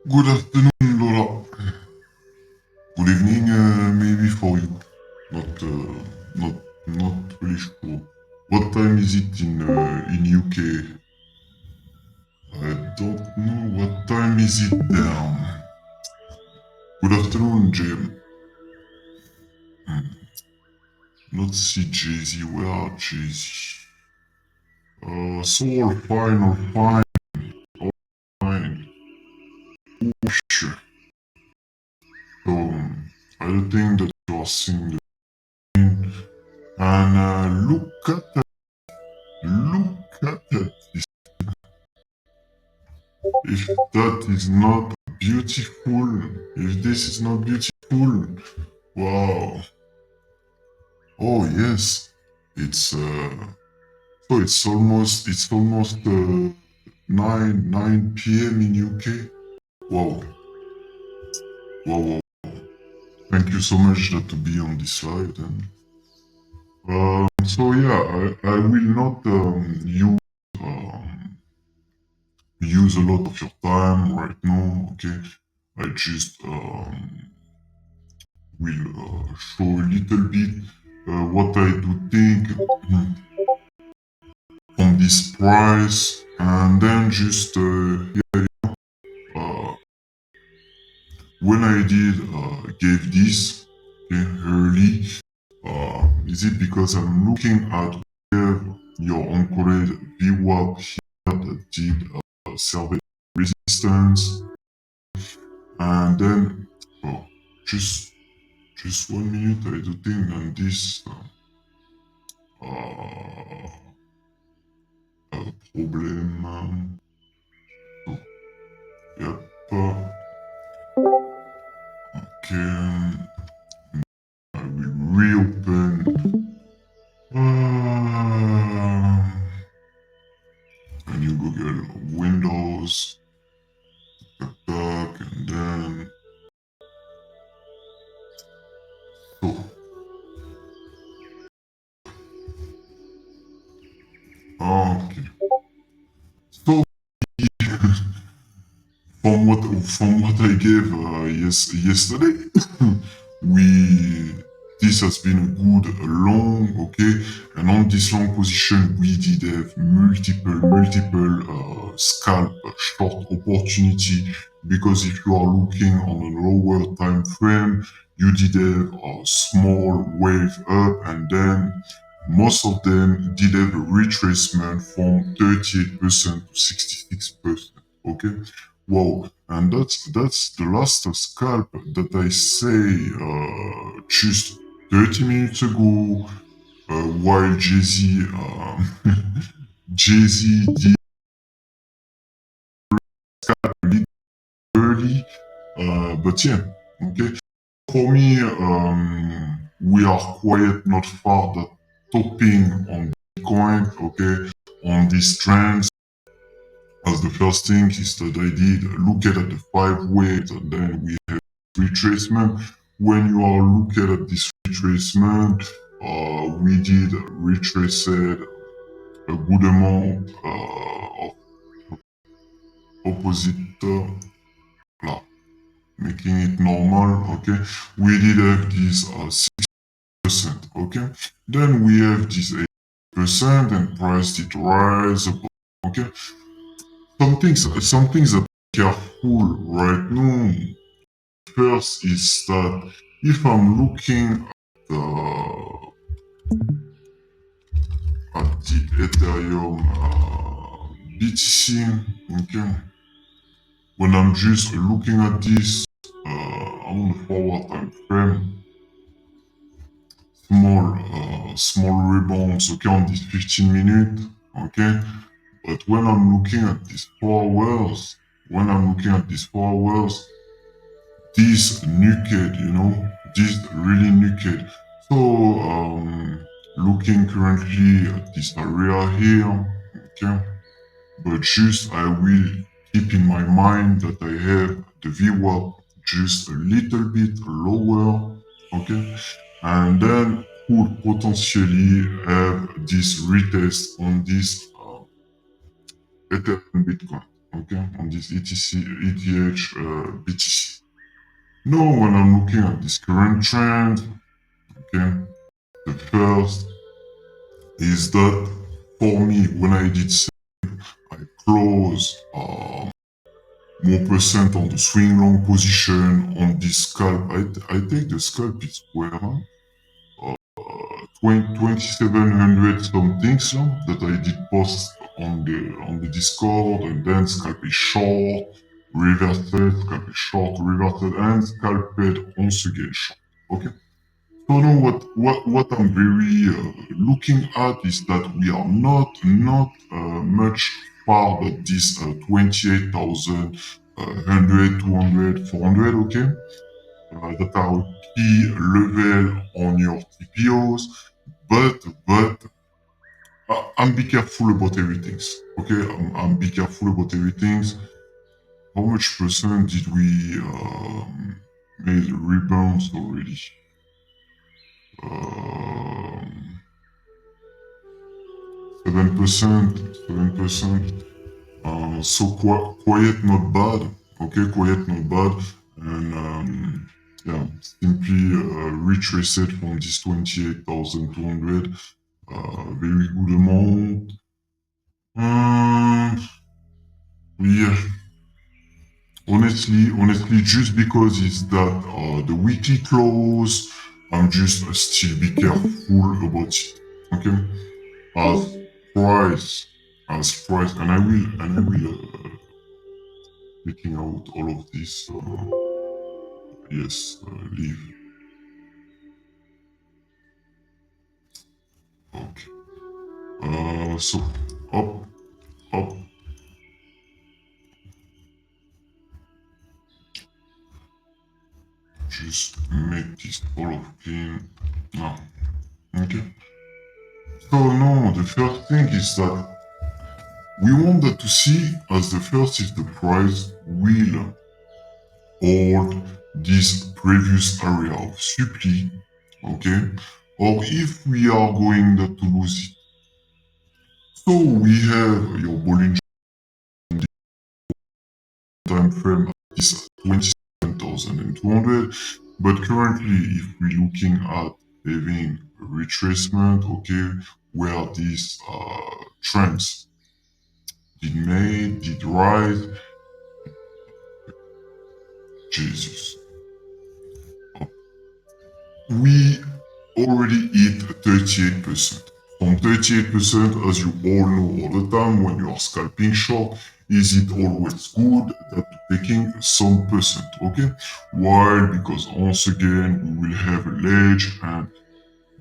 Good afternoon, Laura. Good evening, maybe for you. Not, not really sure. What time is it in UK? I don't know. What time is it there? Good afternoon, Jim. Not see Jay-Z. Where are Jay-Z? So all fine, all fine, all fine. Sure. So I don't think that you are seeing the thing. And look at that. Look at that. If that is not beautiful, if this is not beautiful, wow. Oh yes, it's it's almost 9 p.m. in UK. Wow, wow, wow. Thank you so much to be on this slide. And so yeah, I will not use a lot of your time right now. Okay, I just will show a little bit what I do think on this price, and then just uh, when I did gave this okay, early, is it because I'm looking at where your encouraged VWAP here that did survey resistance, and then oh, just just 1 minute I do think on this. Uh, Problem. So, yep. Okay. I will reopen. And you Google Windows. Back and then. So. Okay. So from what I gave yesterday, we this has been a good long, okay, and on this long position we did have multiple scalp short opportunity, because if you are looking on a lower time frame, you did have a small wave up, and then most of them did have a retracement from 38% to 66%. Okay, wow, and that's the last scalp that I say just 30 minutes ago, while Jay-Z Jay-Z did early, but yeah, okay. For me, we are quite not far that topping on Bitcoin, okay, on these trends. As the first thing is that I did look at the 5 waves, and then we have retracement. When you are looking at this retracement, we did retrace a good amount of opposite, là, making it normal, okay? We did have this 6%, okay? Then we have this 8% and price did rise, okay? Some things that are careful right now. First is that if I'm looking at the Ethereum BTC, okay, when I'm just looking at this on the forward time frame, small rebounds, okay, on this 15 minute, okay. But when I'm looking at these 4 hours, this naked, this really naked. So, looking currently at this area here, okay, but just I will keep in my mind that I have the VWAP just a little bit lower, okay, and then could potentially have this retest on this Ethereum Bitcoin, okay, on this BTC. Now, when I'm looking at this current trend, okay, the first is that for me, when I did say I close more percent on the swing long position on this scalp, I take the scalp is where 2700 something so that I did post on the Discord, and then scalp is short, reversed, scalp is short, reversed, and scalped once again short. Okay. So now what I'm very looking at is that we are not much far but this 28,000, 100, 200, 400, okay? That are key level on your TPOs, but I'm be careful about everything. Okay, I'm be careful about everything. How much percent did we made rebounds already? Um, 7%, 7%. So quiet, not bad. Okay, quiet, not bad. And yeah, simply retrace it from this 28,200. Very good amount. Yeah, honestly, just because it's that the weekly close, I'm just still be careful about it. Okay, as price, and I will taking out all of this. Yes, leave. Okay. So up, up. Just make this all of clean. Ah, okay. So no, the first thing is that we wanted to see as the first if the price will hold this previous area of supply, okay, or if we are going to lose it. So we have your Bollinger time frame is 27,200, but currently if we're looking at having a retracement, okay, where these trends did rise, Jesus, we already hit 38%. From 38%, as you all know all the time, when you are scalping short, is it always good that taking some percent, okay? Why? Because once again, we will have a ledge, and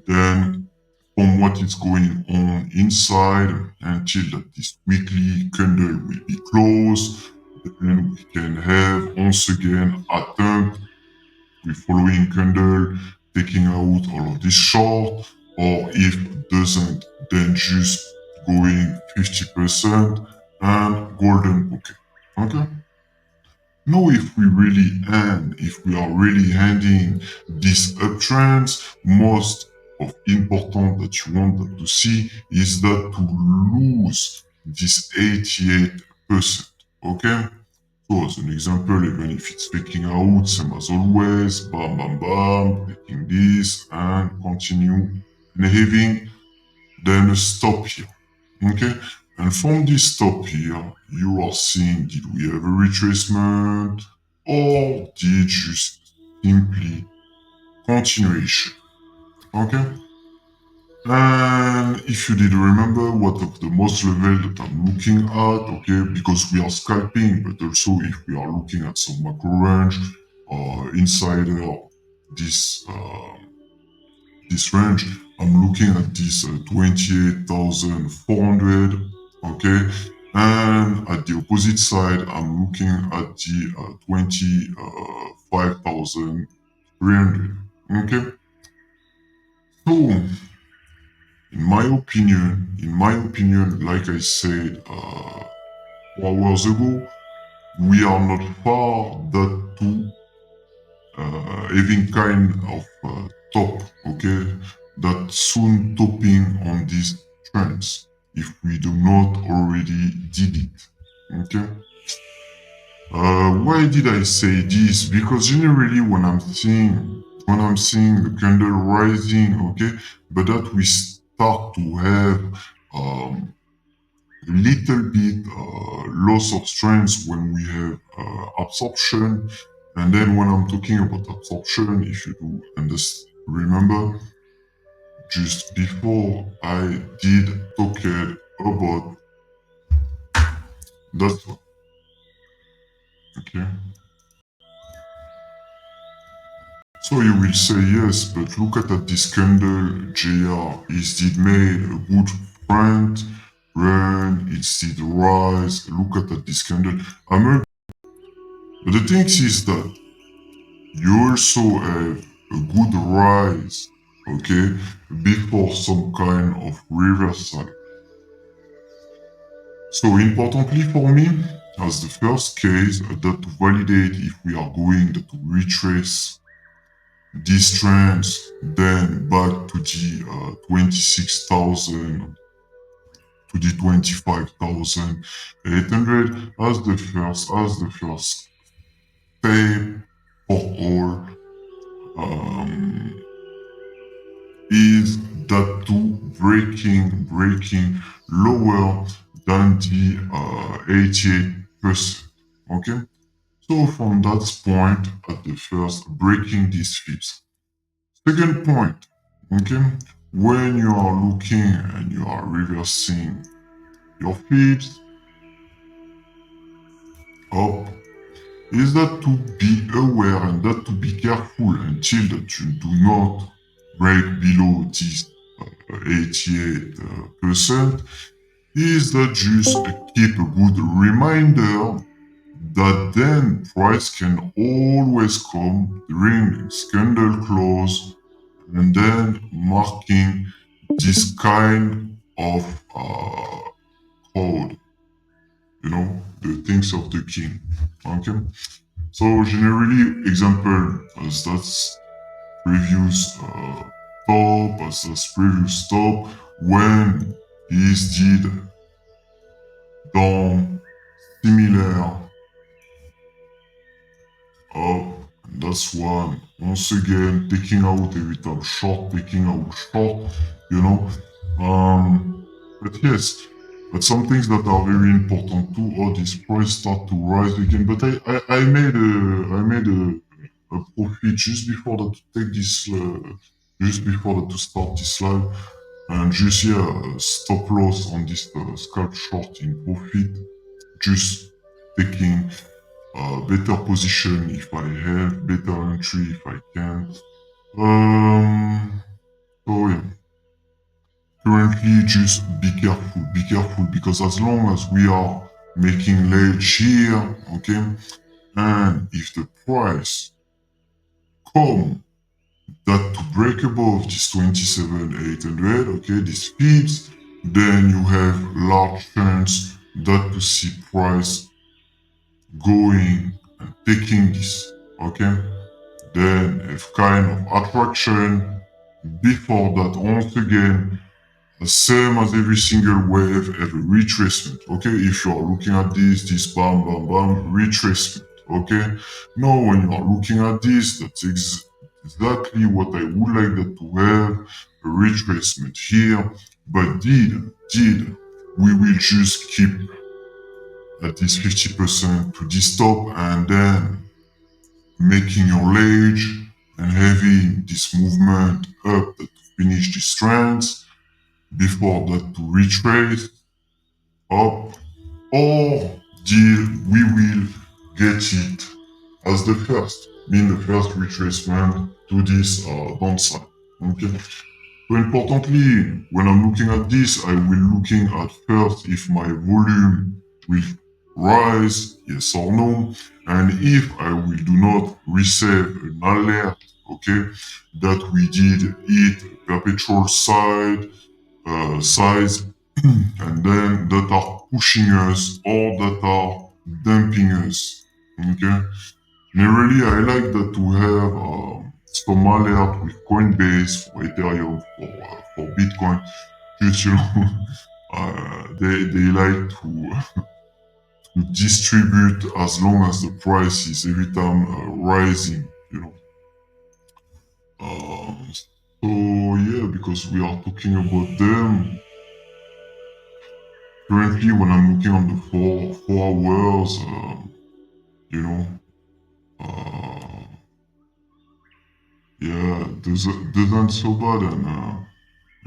then from what is going on inside until that this weekly candle will be closed, then we can have once again attempt with following candle, taking out all of this short, or if doesn't, then just going 50% and golden bouquet. Okay? Now, if we are really handing these uptrends, most of important that you want to see is that to lose this 88%. Okay? So as an example, even if it's faking out, same as always, bam, bam, bam, taking this and continue and having then a stop here. Okay? And from this stop here, you are seeing did we have a retracement or did just simply continuation? Okay? And if you did remember what of the most level that I'm looking at, okay, because we are scalping, but also if we are looking at some macro range inside this range, I'm looking at this 28,400, okay, and at the opposite side, I'm looking at the 25,300, okay. So in my opinion, like I said 4 hours ago, we are not far that to having kind of top, okay, that soon topping on these trends if we do not already did it, okay. Why did I say this? Because generally when I'm seeing the candle rising, okay, but that we start to have um, a little bit loss of strength when we have absorption. And then when I'm talking about absorption, if you do remember, just before I did talk about that one, okay? So you will say yes, but look at this candle, JR. Is it made a good friend? Run, it's did rise. Look at this candle. But the thing is that you also have a good rise, okay, before some kind of reversal. So importantly for me, as the first case, that to validate if we are going to retrace these trends, then back to the 26,000 to the 25,800 as the first step for all um, is that to breaking lower than the 88%. Okay, so from that point at the first breaking these fibs. Second point, okay, when you are looking and you are reversing your fibs up, is that to be aware and that to be careful until that you do not break below this 88%, is that just keep a good reminder that then price can always come during candle close and then marking this kind of code, the things of the king. Okay? So generally, example as that's previous top, as that's previous top, when is did down similar up. And that's one. Once again, taking out every time short, taking out short, you know. But yes, but some things that are very important too. All this price start to rise again. But I made a profit just before that to take this, just before that to start this live, and just stop loss on this scalp short in profit, just taking better position if I have, better entry if I can't. So yeah, currently just be careful because as long as we are making ledge here, okay, and if the price come that to break above this 27,800, okay, this fibs, then you have large chance that to see price going and taking this, okay? Then if kind of attraction before that once again the same as every single wave every retracement, okay? If you are looking at this bam bam bam retracement, okay? No, when you are looking at this, that's exactly what I would like that to have a retracement here, but did we will just keep at least 50% to this top and then making your ledge and having this movement up to finish this trends before that to retrace up, or deal we will get it as the first, mean the first retracement to this downside. Okay. So importantly, when I'm looking at this, I will looking at first if my volume will rise, yes or no, and if I will do not receive an alert, okay, that we did hit perpetual size, and then that are pushing us or that are dumping us, okay. Generally, I like that to have some alert with Coinbase for Ethereum for Bitcoin. Just they like distribute as long as the price is every time rising, you know. So yeah, because we are talking about them currently, when I'm looking on the 4 hours, you know, uh, yeah, doesn't so bad,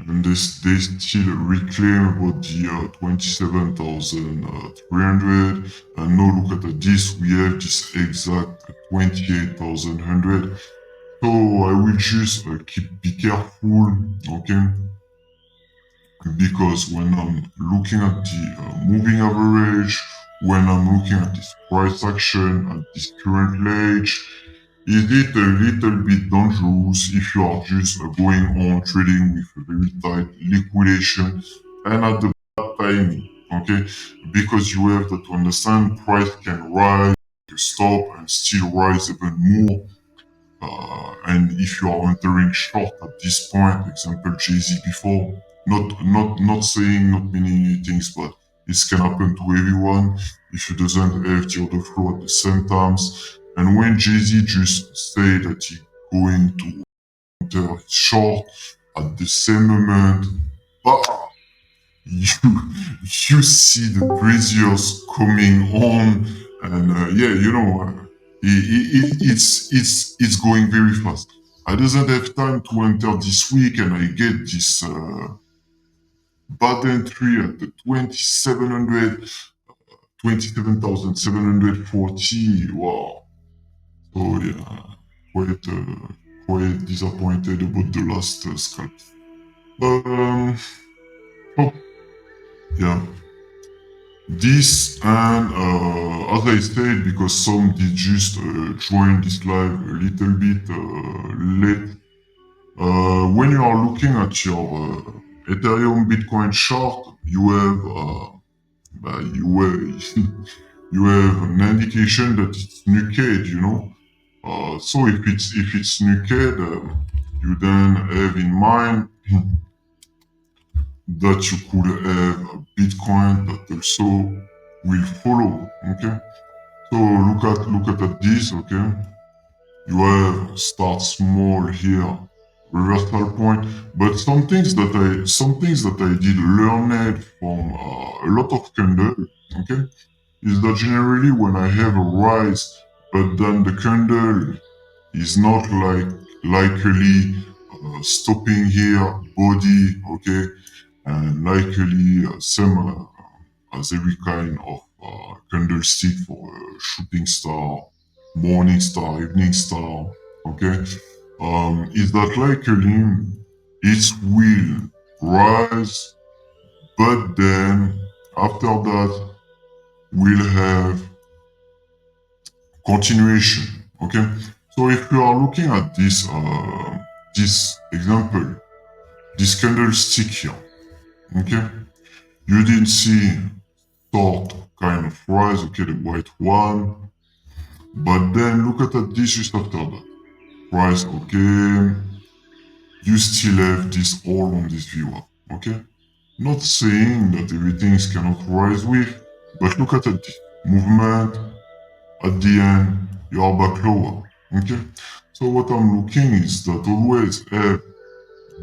and they still reclaim about the 27,300. And now look at this, we have this exact 28,100. So I will just be careful, okay? Because when I'm looking at the moving average, when I'm looking at this price action at this current age, is it a little bit dangerous if you are just going on trading with a very tight liquidation and at the bad timing, okay? Because you have to understand price can rise, you stop and still rise even more. And if you are entering short at this point, example Jay-Z before, not saying, not meaning any things, but this can happen to everyone if you doesn't have the other flow at the same times. And when Jay-Z just say that he going to enter short at the same moment, bah, you you see the braziers coming on, and yeah, you know, it's going very fast. I doesn't have time to enter this week, and I get this bad entry at the 27,740. Wow. So yeah, quite quite disappointed about the last scalp. Um, oh yeah. This and as I said, because some did just join this live a little bit late. When you are looking at your Ethereum Bitcoin chart, you have you have you have an indication that it's naked, you know. So if it's naked, you then have in mind that you could have a Bitcoin that also will follow. Okay. So look at this, okay? You have start small here, reversal point, but some things that I did learn it from a lot of candle, okay, is that generally when I have a rise, but then the candle is not likely stopping here, body, okay, and likely same as every kind of candlestick for shooting star, morning star, evening star, okay, is that likely it will rise, but then after that we'll have continuation, okay. So if you are looking at this example, this candlestick here, okay, you didn't see sort kind of rise, okay, the white one. But then look at this just after that. Price, okay. You still have this all on this viewer, okay? Not saying that everything cannot rise with, but look at this movement. At the end, you are back lower, okay? So what I'm looking is that always have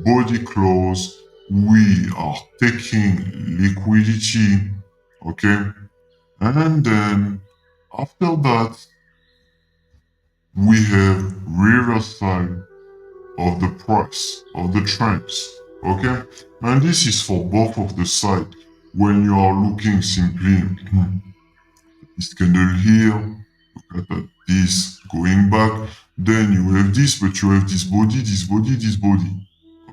body close. We are taking liquidity, okay? And then after that, we have reversal of the price of the trends, okay, and this is for both of the side. When you are looking simply this candle here, look at this going back, then you have this, but you have this body,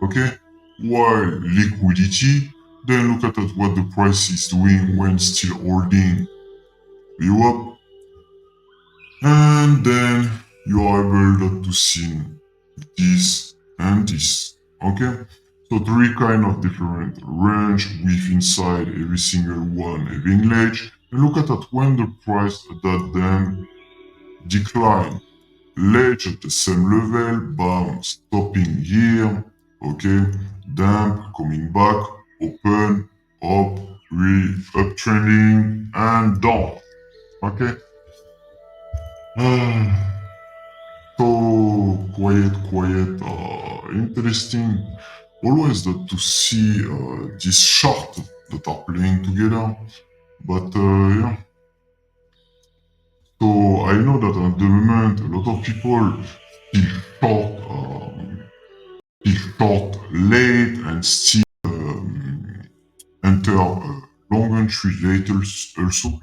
okay, while liquidity, then look at what the price is doing when still holding you up, and then you are able to see this and this, okay. So three kind of different range with inside every single one having ledge, and look at that when the price that then decline, ledge at the same level, bam, stopping here, okay, damp, coming back, open, up, uptrending, and down. Okay. So quiet, interesting. Always to see this short that are playing together. But yeah, so I know that at the moment a lot of people feel short, late and still enter long entry late also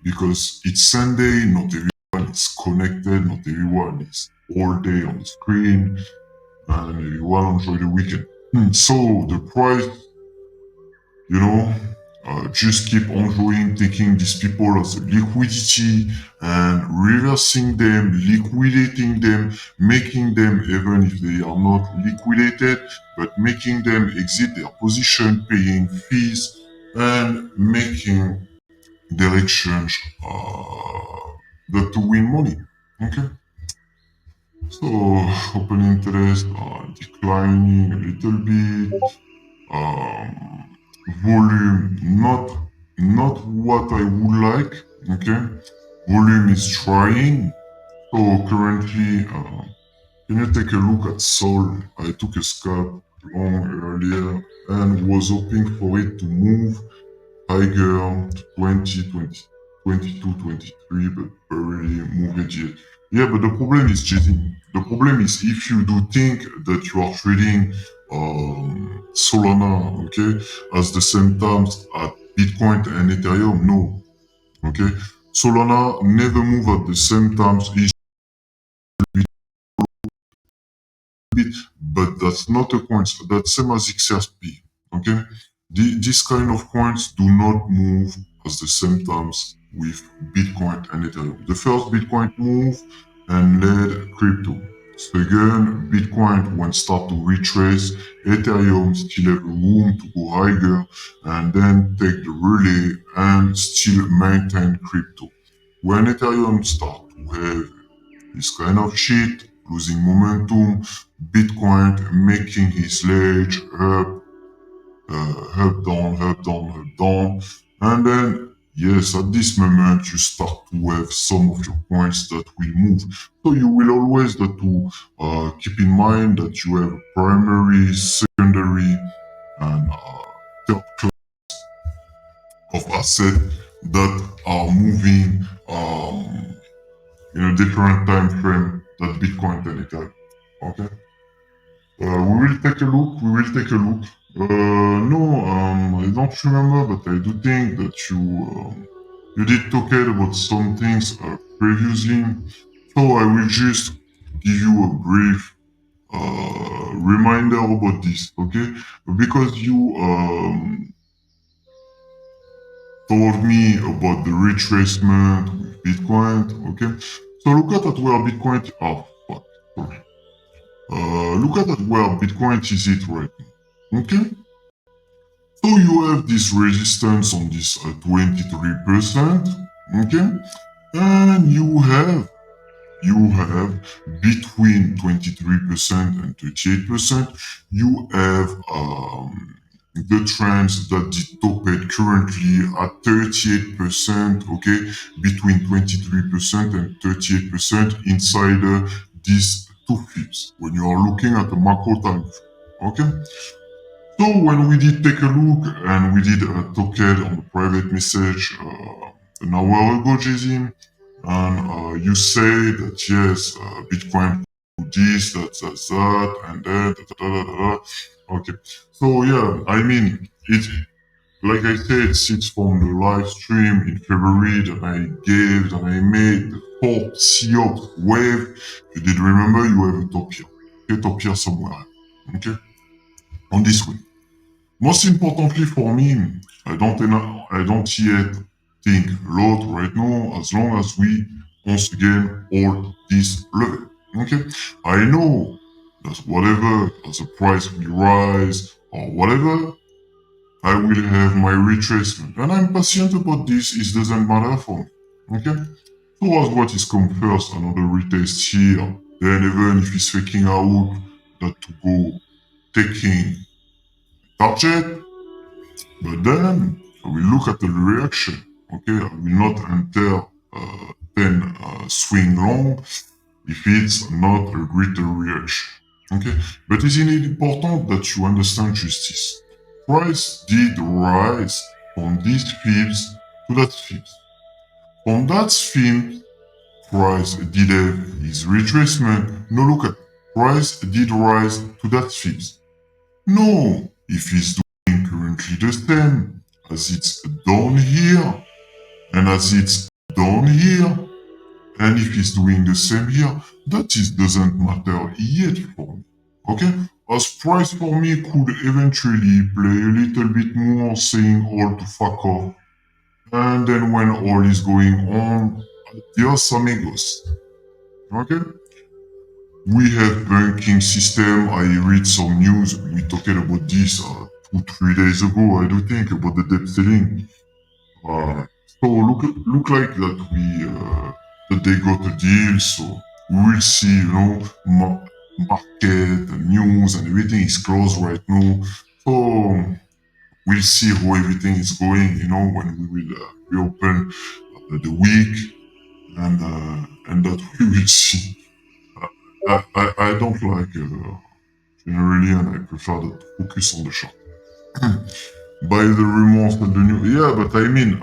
because it's Sunday, not everyone is connected, not everyone is all day on the screen, and everyone enjoy the weekend. So the price, you know, just keep enjoying taking these people as liquidity and reversing them, liquidating them, making them, even if they are not liquidated, but making them exit their position, paying fees, and making their exchange that to win money. Okay? So, open interest declining a little bit. Volume not what I would like. Okay, volume is trying. So currently, can you take a look at Sol? I took a scalp long earlier and was hoping for it to move higher to 2020, 22, 23, but barely move it yet. Yeah, but the problem is cheating. The problem is if you do think that you are trading Solana, okay, as the same terms at Bitcoin and Ethereum, no, okay. Solana never move at the same times each bit, but that's not a coin. That's same as XRP, okay. This kind of coins do not move at the same times with Bitcoin and Ethereum. The first Bitcoin move and led crypto. Second, Bitcoin when start to retrace, Ethereum still have room to go higher and then take the relay and still maintain crypto. When Ethereum start to have this kind of shit, losing momentum, Bitcoin making his ledge up, down, and then yes, at this moment you start to have some of your coins that will move. So you will always have to keep in mind that you have primary, secondary, and third class of assets that are moving in a different time frame than Bitcoin and Ethereum. Okay. We will take a look. We will take a look. No, I don't remember, but I do think that you did talk about some things previously. So I will just give you a brief reminder about this, okay? Because you told me about the retracement with Bitcoin, okay? So look at where Bitcoin. Oh, fuck. Sorry. Look at where Bitcoin is it right now. Okay? So you have this resistance on this 23%. Okay? And you have between 23% and 38%, you have the trends that did top it currently at 38%, okay, between 23% and 38% inside these two flips when you are looking at the macro time frame, okay? So when we did take a look and we did talk it on the private message an hour ago, Jay-Z, and you say that yes, Bitcoin do this, that, and that, da, da, da, da, da. Okay. So yeah, I mean, it, like I said, since from the live stream in February that I gave, that I made the fourth COP wave, you did remember you have a top here. Okay, top here somewhere. Okay? On this way. Most importantly for me, I don't yet think a lot right now as long as we once again hold this level. Okay? I know that whatever as the price will rise or whatever, I will have my retracement. And I'm patient about this, it doesn't matter for me. Okay? So as what is come first, another retest here, then even if it's faking out that to go taking target, but then I will look at the reaction. Okay, I will not enter then swing long if it's not a greater reaction. Okay, but isn't it important that you understand justice? Price did rise from these fields to that field. From that field, price did have his retracement. No, look at price did rise to that field. No, if he's doing currently the same as it's down here and as it's down here, and if he's doing the same here, that is doesn't matter yet for me. Okay? As price for me could eventually play a little bit more saying all to fuck off. And then when all is going on, adios amigos. Okay? We have banking system. I read some news. We talked about this 2-3 days ago. I do think about the debt ceiling. So look like that that they got a deal. So we will see. Market and news and everything is closed right now. So we'll see how everything is going. When we will reopen the week and that we will see. I don't like generally, and I prefer to focus on the short. By the rumors and the new, yeah, but I mean,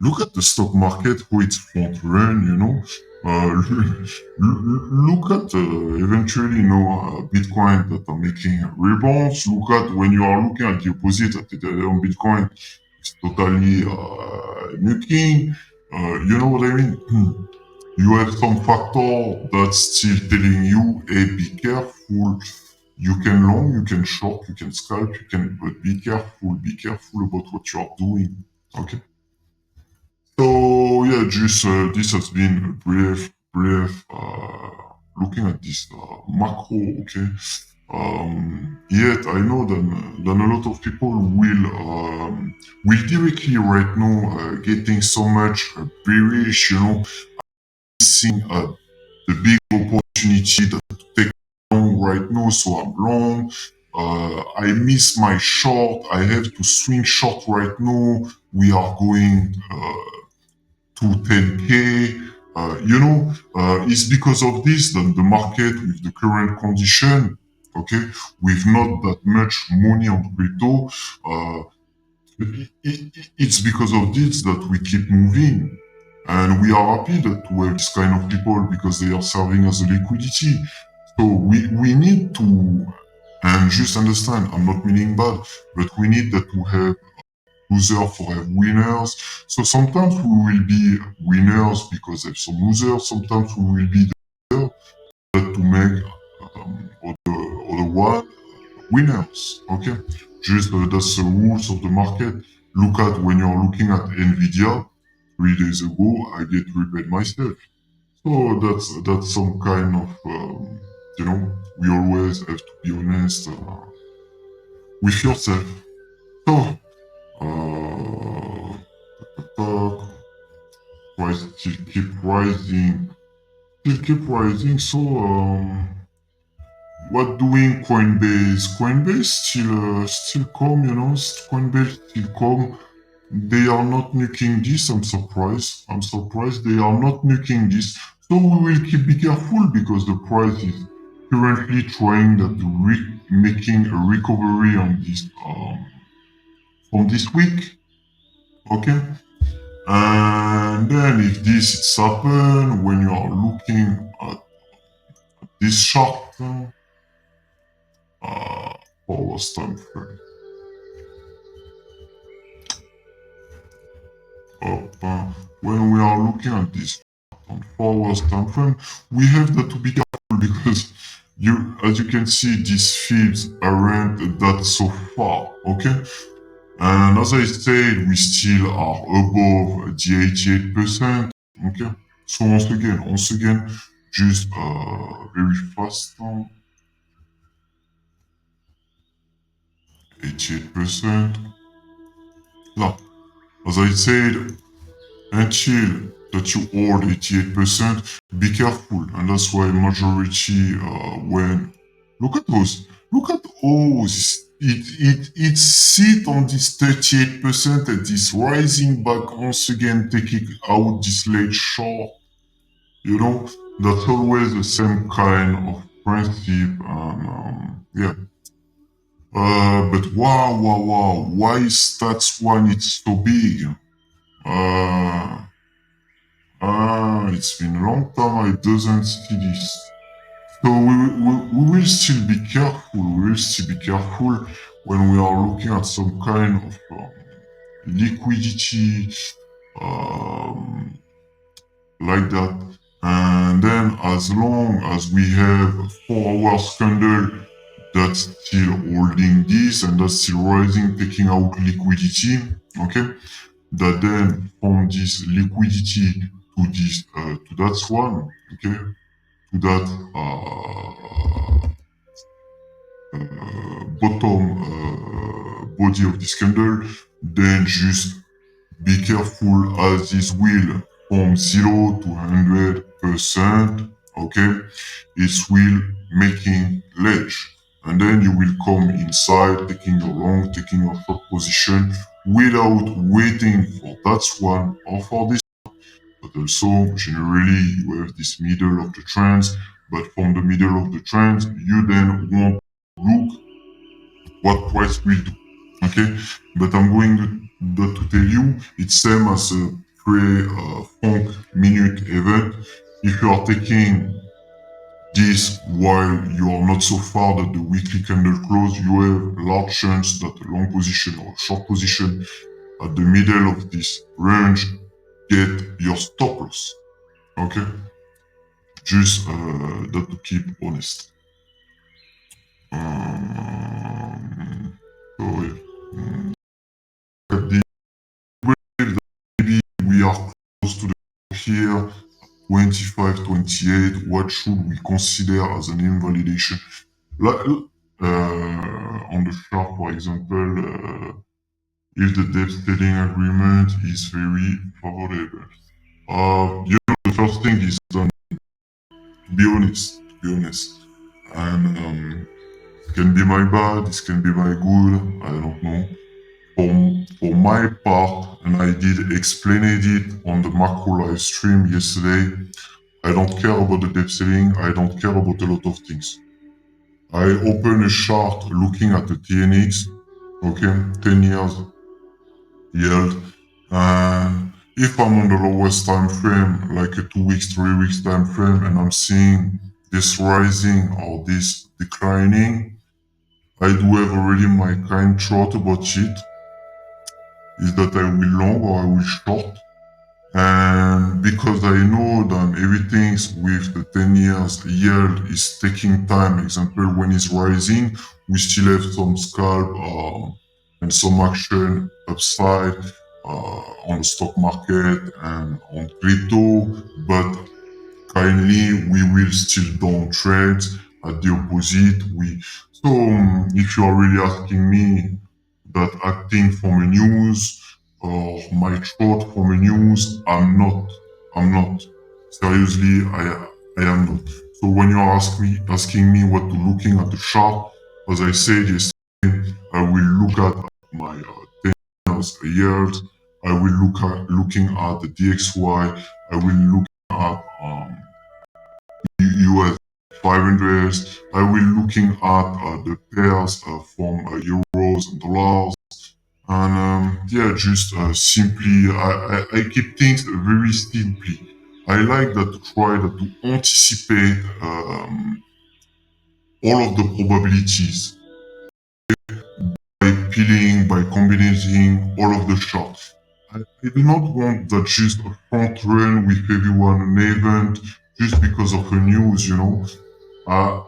look at the stock market, how it's front run. Look at eventually, Bitcoin that are making rebounds. Look at when you are looking at the opposite at Ethereum, Bitcoin, it's totally nuking. You know what I mean? You have some factor that's still telling you, hey, be careful. You can long, you can short, you can scalp, but be careful about what you are doing. Okay. So yeah, just this has been a brief looking at this macro. Okay. Yet I know that a lot of people will directly right now getting so much bearish, seeing the big opportunity that to take long right now, so I'm long. I miss my short. I have to swing short right now. We are going to 10K. It's because of this that the market with the current condition, okay, with not that much money on crypto, it's because of this that we keep moving. And we are happy that to have this kind of people because they are serving as a liquidity. So we need to, and just understand, I'm not meaning bad, but we need that to have losers for have winners. So sometimes we will be winners because there's some losers. Sometimes we will be the loser that to make other one winners. Okay, just that's the rules of the market. Look at when you're looking at Nvidia. 3 days ago, I get repaid myself. So that's some kind of we always have to be honest with yourself. So price still keep rising, So what doing Coinbase? Coinbase still come, Coinbase still come. They are not nuking this. I'm surprised. They are not nuking this. So we will keep be careful because the price is currently trying that making a recovery on this from this week. Okay. And then if this it's happen when you are looking at this chart, forward time frame. When we are looking at this on forward time frame, we have that to be careful because as you can see, these fields aren't that so far, okay? And as I said, we still are above the 88%, okay? So once again, just very fast, 88%. Now, as I said, until that you hold 88%, be careful. And that's why majority when look at all it sit on this 38% and this rising back once again, taking out this late short. You know, that's always the same kind of principle. And yeah. But wow, why is that one it's so big? Uh, it's been a long time I doesn't see this. So we will still be careful. We will still be careful when we are looking at some kind of liquidity um, like that. And then as long as we have a 4 hour candle that's still holding this and that's still rising, taking out liquidity, okay? That then from this liquidity to this to that one, okay? To that bottom body of this candle, then just be careful as this will from 0 to 100%, okay? It will making ledge. And then you will come inside, taking your long, taking your short position without waiting for that one or for this. But also, generally, you have this middle of the trends. But from the middle of the trends, you then want to look what price will do. Okay, but I'm going to tell you it's same as a pre-funk minute event. If you are taking this while you are not so far that the weekly candle close, you have large chance that a long position or a short position at the middle of this range get your stop loss. Okay, just that to keep honest. So yeah. At the wave that maybe we are close to the here 25, 28, what should we consider as an invalidation? Like, on the chart, for example, if the debt ceiling agreement is very favorable. The first thing is to be honest. And it can be my bad, this can be my good, I don't know. For my part, and I did explain it on the macro live stream yesterday, I don't care about the debt ceiling, I don't care about a lot of things. I open a chart looking at the TNX, okay, 10 years yield, and if I'm on the lowest time frame, like a 2 weeks, 3 weeks time frame, and I'm seeing this rising or this declining, I do have already my kind thought about it, is that I will long or I will short. And because I know that everything with the 10 years yield is taking time, example, when it's rising, we still have some scalp and some action upside on the stock market and on crypto, but kindly we will still don't trade at the opposite. If you are really asking me that acting from a news or my thought from a news, I'm not. Seriously, I am not. So when you are asking me what to looking at the chart, as I said yesterday, I will look at my 10 years. I will looking at the DXY. I will look at US 500. I will looking at the pairs from euros and dollars. And yeah, just simply, I keep things very simply. I like that to try to anticipate all of the probabilities by peeling, by combining all of the shots. I do not want that just a front run with everyone an event just because of the news, uh,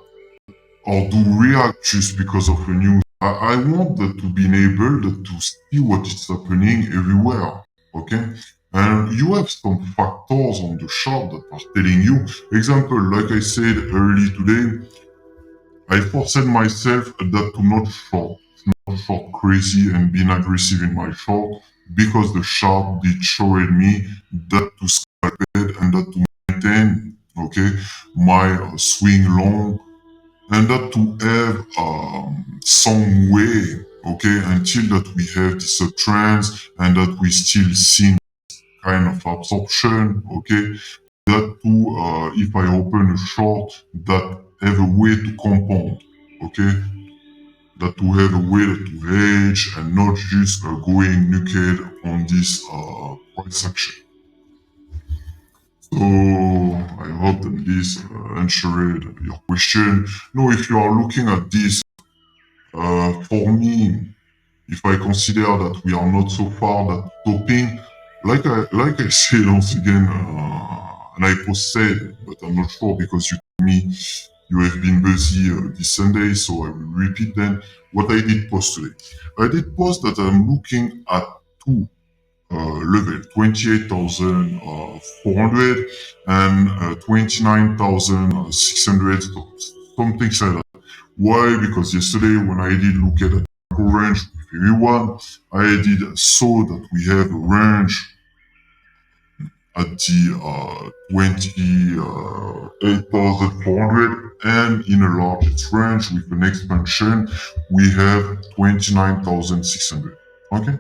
or do react just because of the news. I want that to be enabled to see what is happening everywhere. Okay? And you have some factors on the chart that are telling you. Example, like I said early today, I forced myself that to not short crazy and being aggressive in my short because the chart did show me that to scalp it and that to maintain, okay, my swing long and that to have some way, okay, until that we have this trends and that we still see kind of absorption, okay, that to if I open a short that have a way to compound, okay, that to have a way to hedge and not just going naked on this price action. So I hope that this answered your question. No, if you are looking at this, for me, if I consider that we are not so far that topping, like I said once again, and I post said, but I'm not sure because you told me you have been busy this Sunday, so I will repeat then what I did post today. I did post that I'm looking at two level 28,400 and 29,600, something like that. Why? Because yesterday when I did look at the range with everyone, I did saw that we have a range at the 28,400 and in a largest range with an expansion we have 29,600. Okay?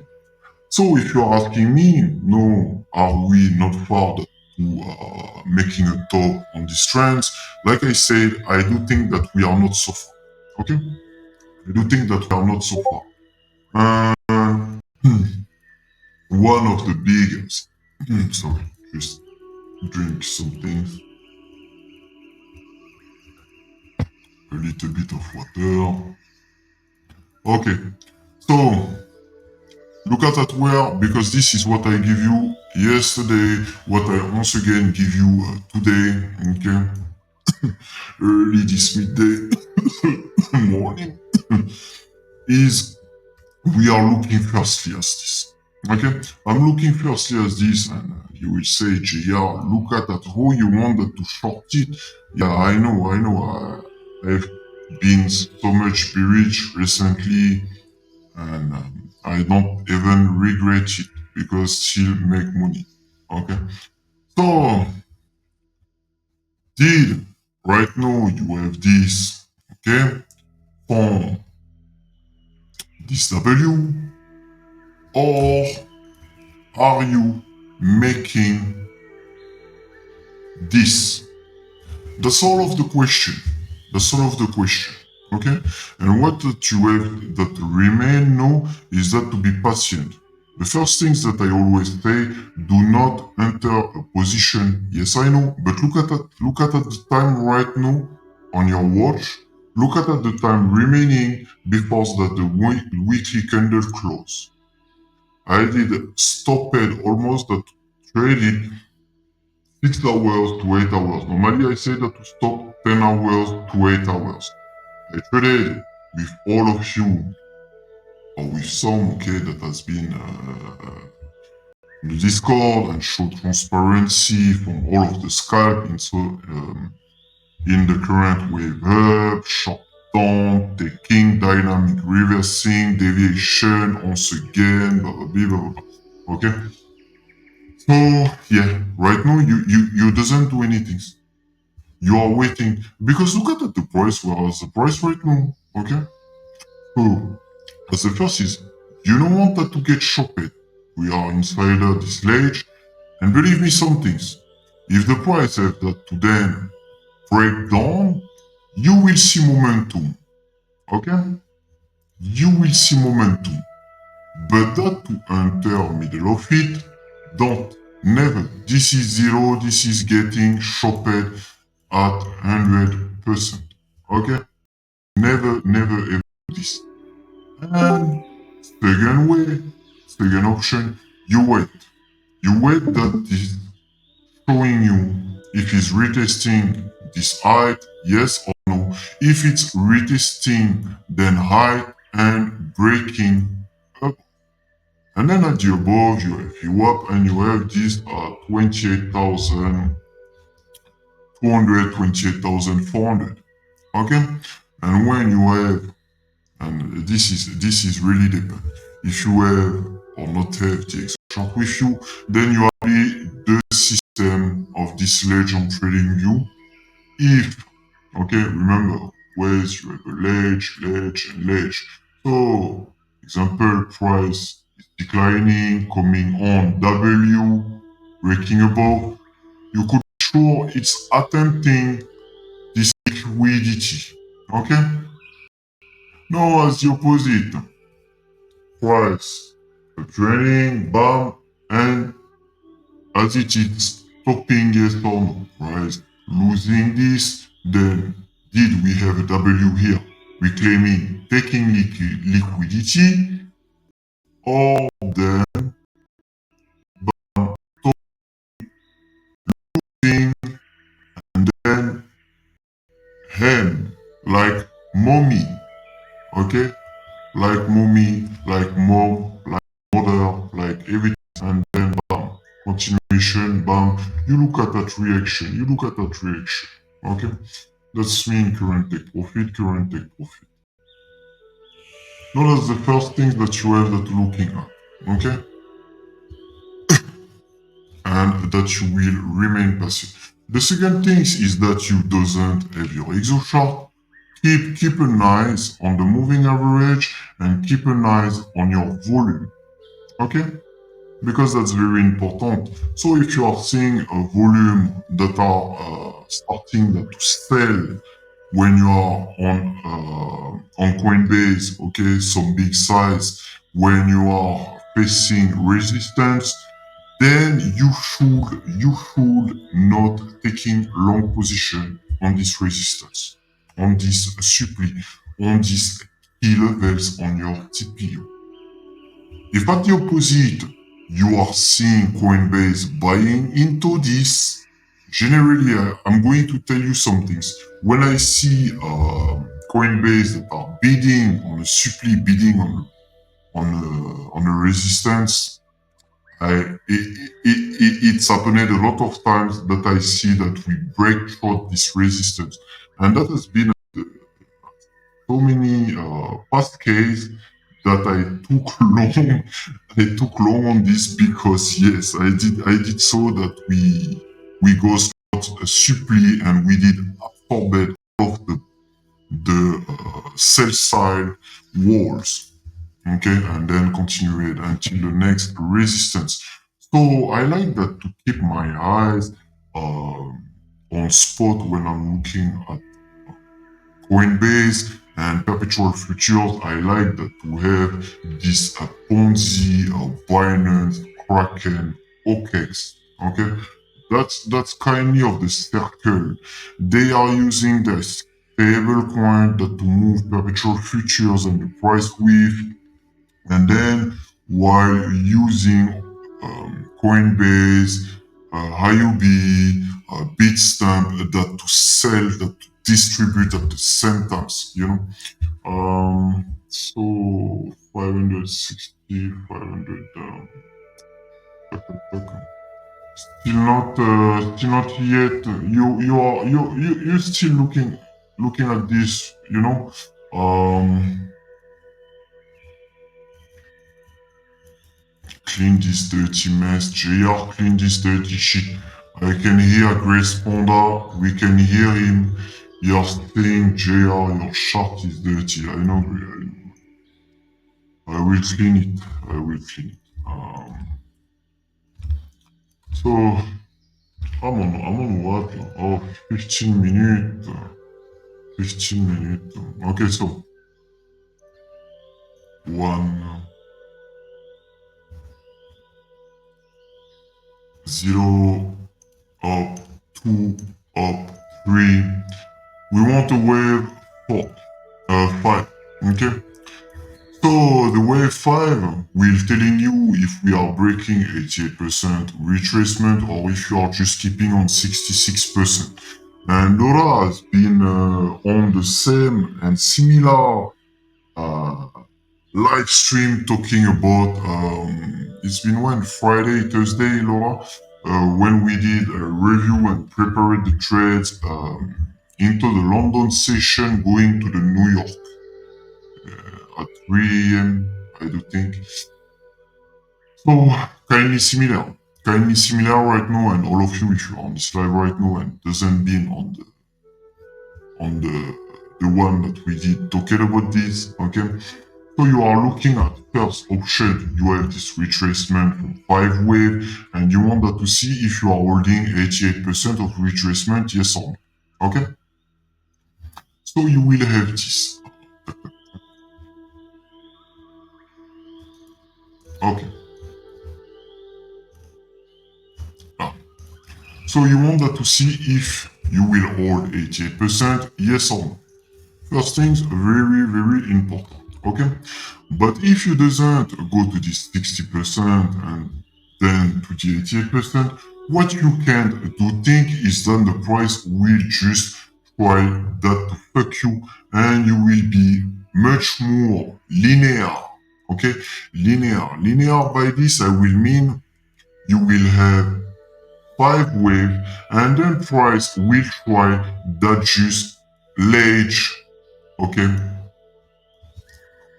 So if you're asking me, no, are we not far to making a top on these trends? Like I said, I do think that we are not so far. Okay? I do think that we are not so far. One of the biggest, sorry, just drink something, a little bit of water. Okay, so look at that where, because this is what I give you yesterday, what I once again give you today, okay? Early this midday morning is we are looking firstly at this. Okay, I'm looking firstly at this, and you will say, JR, look at that, how you wanted to short it. Yeah, I know. I've been so much rich recently, and I don't even regret it because still make money. Okay, so did right now you have this, okay, from this W, or are you making this? That's all of the question. That's all of the question. Okay? And what that you have that remain now is that to be patient. The first things that I always say, do not enter a position. Yes, I know, but look at the time right now on your watch. Look at the time remaining before that the weekly candle close. I did stop it almost that traded 6 hours to 8 hours. Normally I say that to stop 10 hours to 8 hours. I traded with all of you, or with some, okay, that has been in the Discord and show transparency from all of the scalp in the current wave up, short down, taking, dynamic reversing, deviation, once again, blah blah blah blah blah. Okay? So yeah, right now you doesn't do anything. You are waiting because look at the price. Whereas the price right now, okay? So as the first is you don't want that to get shopped. We are inside this ledge, and believe me, some things. If the price have that to then break down, you will see momentum. Okay? You will see momentum. But that to enter middle of it, don't. Never. This is zero. This is getting shopped at 100%. Okay? Never ever do this. And second way, second option, you wait. You wait that is showing you if it's retesting this height, yes or no. If it's retesting, then height and breaking up. And then at the above, you have you up and you have this 28,200, 28,400. Okay? And when you have, and this is really depend. If you have or not have the extract with you, then you have the system of this legend trading view. If, okay, remember, ways, you have a ledge, and ledge. So, example, price is declining, coming on W, breaking above. You could be sure it's attempting this liquidity. Okay? Now, as the opposite, price trailing, bam, and as it is stopping yes or no, price losing this, then did we have a W here? Reclaiming, taking liquidity, or then stopping and then hand, like mommy, okay? Like mommy, like mom, like mother, like everything, and then bam, continuation, bam. You look at that reaction, okay? That's me in current take profit, No, that's the first thing that you have that looking at, okay? And that you will remain passive. The second thing is that you doesn't have your exo chart. Keep an eye on the moving average and keep an eye on your volume, okay? Because that's very important. So if you are seeing a volume that are starting to sell when you are on Coinbase, okay, some big size, when you are facing resistance, then you should not taking long position on this resistance, on this supply, on these key levels on your TPU. If at the opposite, you are seeing Coinbase buying into this, generally, I'm going to tell you some things. When I see Coinbase that are bidding on a supply, bidding on a resistance, it's happened a lot of times that I see that we break through this resistance, and that has been so many past cases that I took long. I took long on this because yes, I did so that we go start a supply and we did absorb of the sell side walls, okay, and then continue it until the next resistance. So I like that to keep my eyes on spot when I'm looking at Coinbase and perpetual futures. I like that to have this Ponzi, Binance, Kraken, OKEx. Okay, that's kindly of the circle. They are using the stable coin that to move perpetual futures and the price with, and then while using Coinbase, IUB, Bitstamp, that to sell, that to distribute at the same times, you know. So 560, 500, still not yet. You still looking at this, you know. Clean this dirty mess. JR, clean this dirty shit. I can hear Grace Ponda. We can hear him. You're saying, JR, your shirt is dirty. I know. I will clean it. I will clean it. So, I'm on what? Oh, 15 minutes. 15 minutes. Okay, so. 1, 0, up, 2, up, 3. We want a wave 4. 5. Okay? So the wave 5 will telling you if we are breaking 88% retracement or if you are just keeping on 66%. And Laura has been on the same and similar uh, live stream talking about, it's been when? Friday, Thursday, Laura? When we did a review and prepared the trades into the London session going to the New York at 3 a.m. I do think. So kindly similar. Kindly similar right now, and all of you if you're on this live right now and doesn't been on the the one that we did talking about this, okay? So you are looking at first option, you have this retracement from 5 wave, and you want that to see if you are holding 88% of retracement, yes or no, okay? So you will have this, okay? Now, so you want that to see if you will hold 88%, yes or no. First things, very, very important, okay? But if you doesn't go to this 60% and then to the 88%, what you can do think is that the price will just try that to fuck you and you will be much more linear, okay? Linear. Linear by this, I will mean you will have 5 wave and then price will try that just ledge, okay,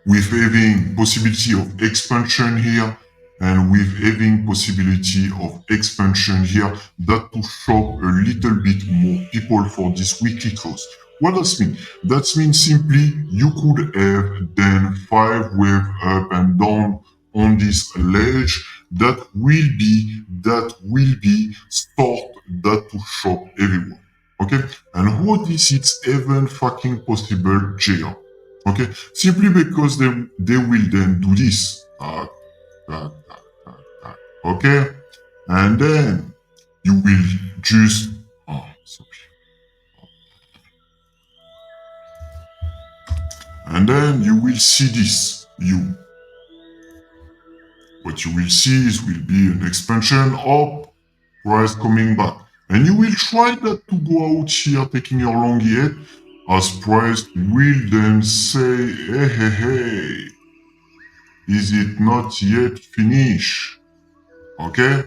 with having possibility of expansion here and with having possibility of expansion here, that to show a little bit more people for this weekly close. What does mean? That means simply you could have then 5 wave up and down on this ledge that will be start that to show everyone. Okay? And how this is even fucking possible, JR. Okay, simply because they will then do this. Okay, and then you will just sorry. And then you will see this. What you will see is will be an expansion up, price coming back, and you will try that to go out here taking your long yet, as price will then say, hey hey hey. Is it not yet finished? Okay?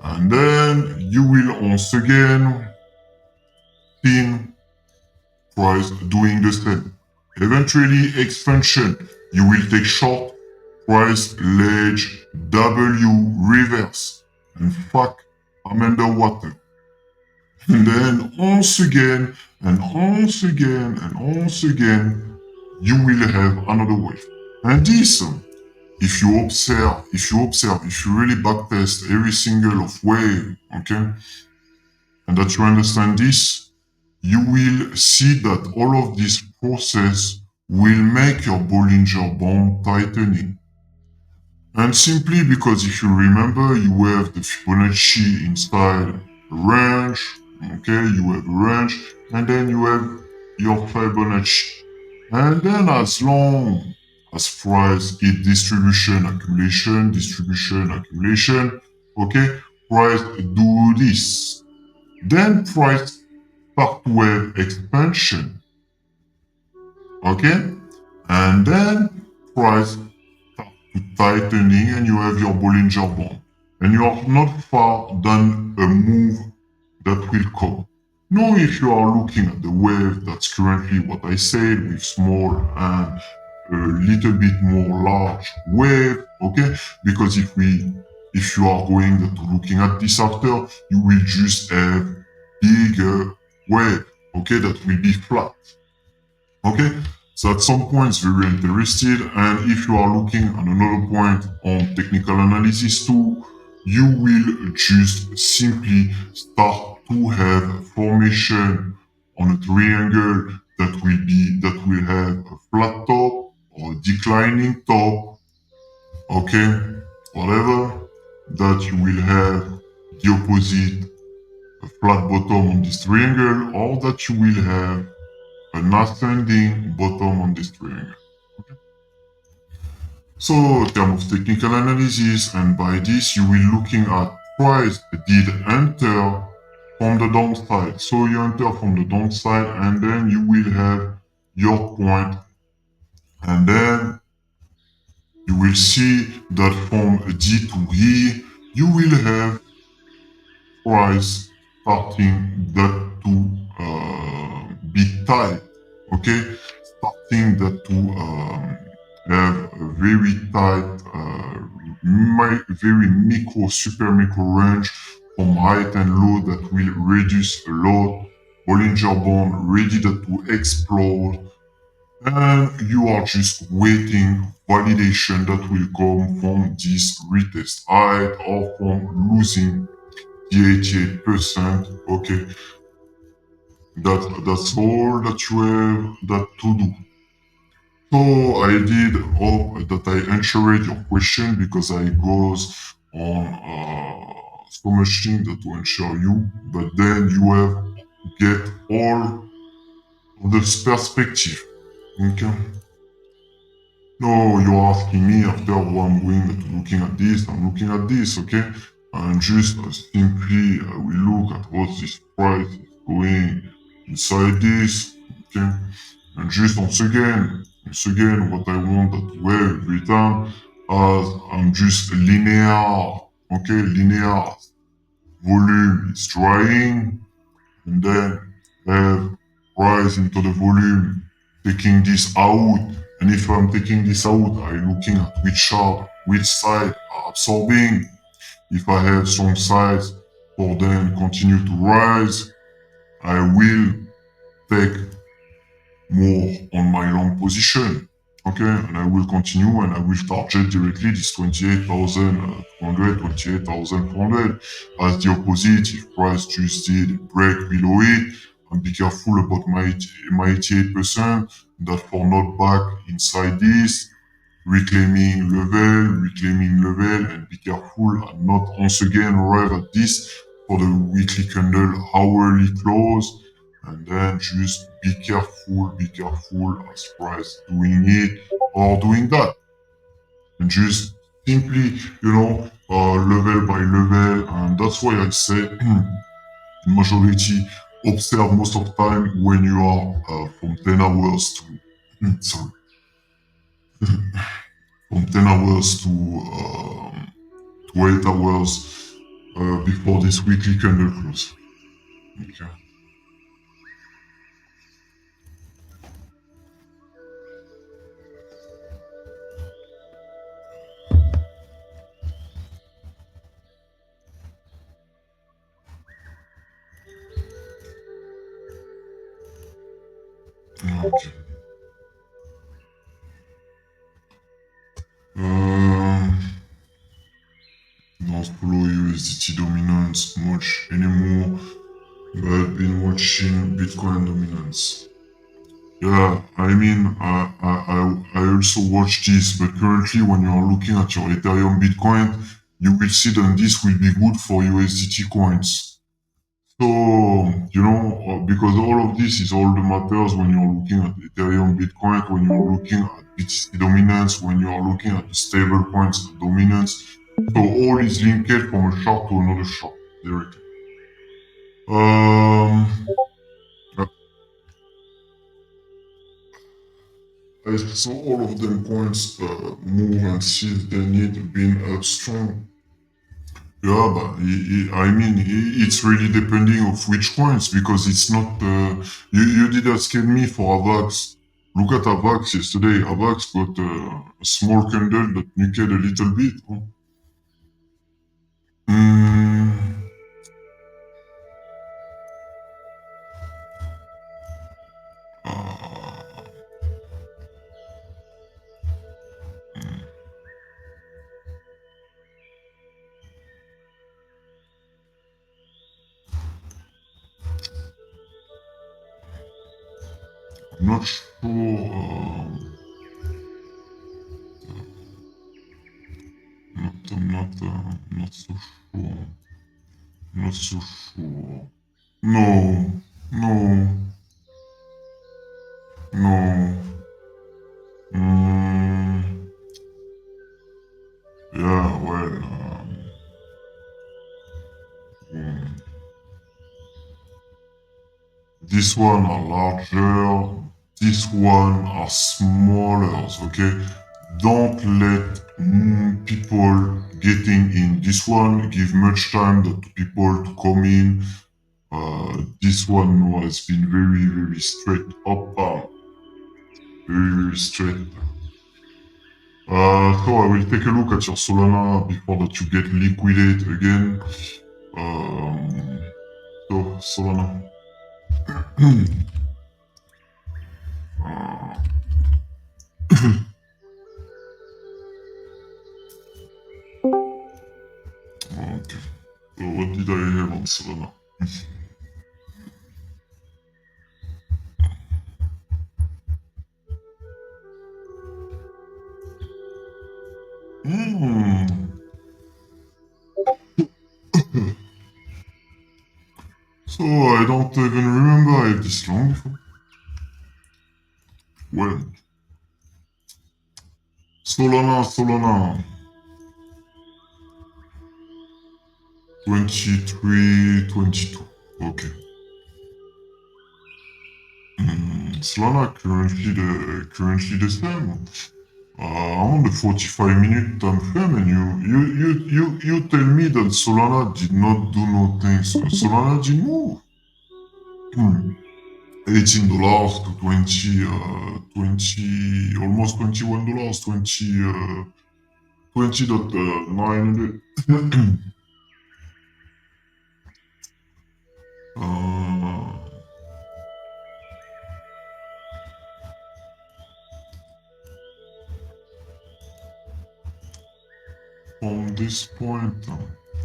And then you will once again see price doing the same. Eventually expansion. You will take short, price, ledge, W, reverse. And fuck, I'm underwater. And then once again, and once again, and once again, you will have another wave. And this, if you observe, if you really backtest every single of wave, okay, and that you understand this, you will see that all of this process will make your Bollinger Band tightening. And simply because if you remember, you have the Fibonacci inside a range, okay, you have a range, and then you have your Fibonacci. And then as long as price is distribution, accumulation, okay, price do this. Then price start to have expansion, okay, and then price tightening and you have your Bollinger Band. And you are not far than a move that will come. Now, if you are looking at the wave, that's currently what I said with small and a little bit more large wave, okay? Because if you are going to looking at this after, you will just have bigger wave, okay? That will be flat, okay? So at some point, it's very interested. And if you are looking at another point on technical analysis too, you will just simply start to have formation on a triangle that will have a flat top or declining top, okay, whatever, that you will have the opposite, a flat bottom on this triangle, or that you will have an ascending bottom on this triangle. Okay. So in terms of technical analysis, and by this you will looking at price did enter from the downside. So you enter from the downside and then you will have your point, and then you will see that from D to E you will have price starting that to be tight, okay, starting that to have a very tight, very micro, super micro range from height and low that will reduce a lot, Bollinger Band ready to explode, and you are just waiting validation that will come from this retest height or from losing the 88%. Okay, that's all that you have that to do. So I did hope that I answered your question because I goes on so much thing that to answer you, but then you have get all of the perspective. Okay. No, you're asking me after one going looking at this, I'm looking at this, okay? And just simply we look at what this price is going inside this, okay? And just once again, what I want to have every time as I'm just linear, okay? Linear volume is drying, and then have rise into the volume, taking this out. And if I'm taking this out, I'm looking at which side are absorbing. If I have some sides for them continue to rise, I will take more on my long position. Okay, and I will continue and I will target directly this 28,200, 28,400 as the opposite. If price just did break below it, and be careful about my 88% that for not back inside this, reclaiming level, and be careful and not once again arrive at this for the weekly candle hourly close, and then just be careful as price doing it or doing that, and just simply, level by level, and that's why I say majority observe most of time when you are from 10 hours to sorry, from 10 hours to 8 hours before this weekly candle close. Okay. Okay. Um, Not follow USDT dominance much anymore, but been watching Bitcoin dominance. Yeah, I mean, I also watch this, but currently when you are looking at your Ethereum Bitcoin, you will see that this will be good for USDT coins. So, because all of this is all the matters when you're looking at Ethereum Bitcoin, when you're looking at BTC dominance, when you're looking at the stable coins dominance. So all is linked from a chart to another chart directly. Um, I saw all of them coins move and see they need being up strong. Yeah, but I mean, it's really depending of which coins because it's not. You did ask me for Avax. Look at Avax yesterday. Avax got a small candle that nicked a little bit. Huh? Mm, uh, I'm not sure. I'm not so sure. Not so sure. No, no, no. Mm, yeah, well, um, this one are larger, this one are smaller, okay? Don't let people getting in. This one give much time to people to come in. This one has been very, very straight up, very, very straight. So I will take a look at your Solana before that you get liquidate again. So Solana. Okay. So what did I have on Solana? Hmm. So I don't even remember I have this long before. Well, Solana. 23, 22. Okay. Solana currently the same. I'm on the 45-minute time frame, and you tell me that Solana did not do nothing. So Solana did move. Hmm. $18 to 20, almost $21, 20.900. uh,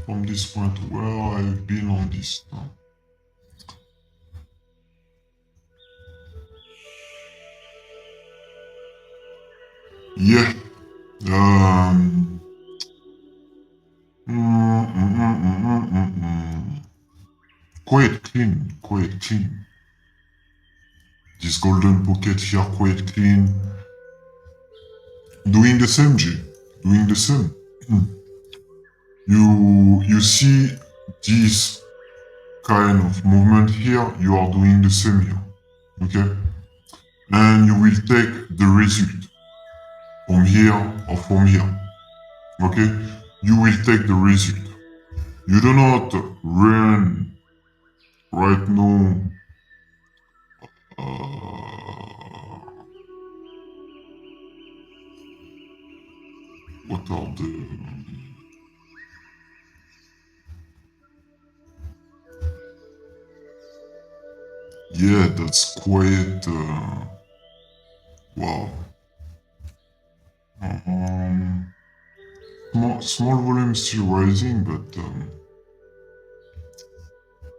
from this point, where I've been on this. Yeah. Um. Quite clean, quite clean. This golden pocket here, quite clean. Doing the same, G. Doing the same. You see this kind of movement here, you are doing the same here. Okay? And you will take the result from here or from here. Okay? You will take the result. You do not run right now. What are the. Yeah, that's quite. Wow. Um, small volume still rising,